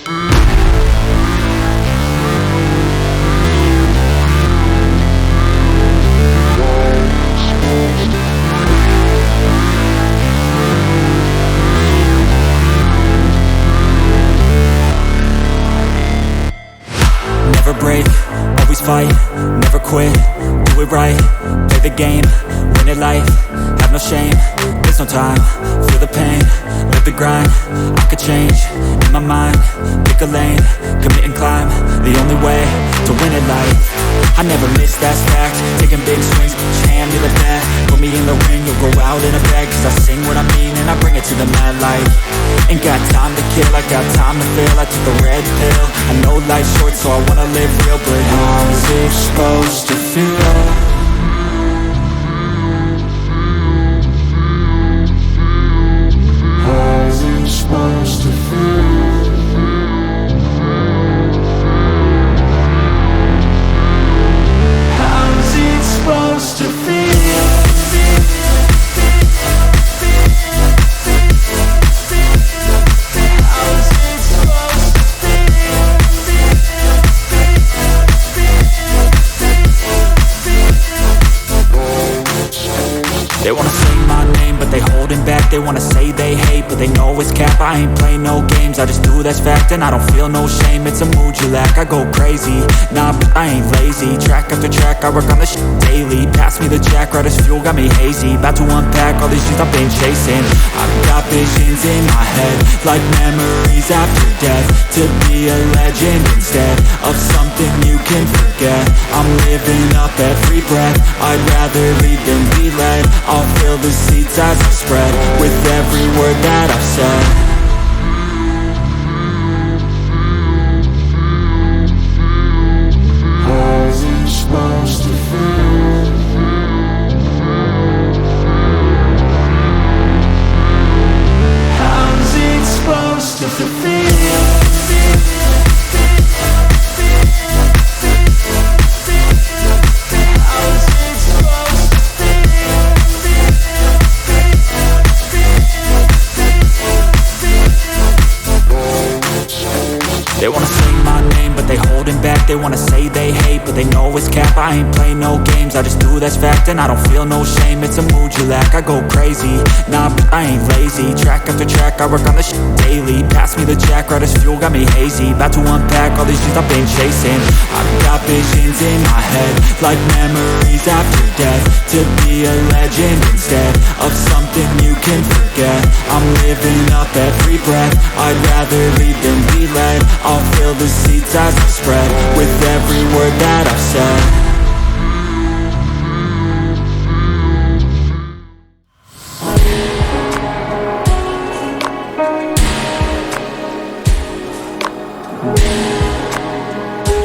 Never break, always fight, never quit, do it right, play the game, win it life, have no shame, there's no time, feel the pain, live the grind, I could change, in my mind, pick a lane, commit and climb, the only way to win it life. I never miss, that's fact, taking big swings, hand me the bat, put me in the ring, you'll go out in a bag, cause I sing what I mean and I bring it to the mad light. Ain't got time to kill, I got time to feel, I took the red pill, I know life's short so I wanna live real, but how's it supposed to feel? How's it supposed to feel? How's it supposed to feel? They wanna say my name, but they holding back. They wanna say they hate, but they know it's cap. I ain't play no games, I just do, that's fact. And I don't feel no shame, it's a mood you lack. I go crazy, nah, but I ain't lazy. Track after track, I work on this shit daily. Pass me the jack, right as fuel, got me hazy. About to unpack all these things I've been chasing. I've got visions in my head, like memories after death. To be a legend instead of something you can forget. I'm living up every breath, I'd rather lead than be led. I'll fill the seats as I spread with every word that I've said. How's it supposed to feel? How's it supposed to feel? They wanna say my name, but they holding back. They wanna say they hate, but they know it's cap. I ain't play no games, I just do, that's fact. And I don't feel no shame, it's a mood you lack. I go crazy, nah, but I ain't lazy. Track after track, I work on this shit daily. Pass me the jack, right as fuel, got me hazy. About to unpack all these things I've been chasing. I've got visions in my head, like memories after death. To be a legend instead of something you can forget. I'm living up every breath, I'd rather lead than be led. I'll fill the seats as I spread with every word that I've said.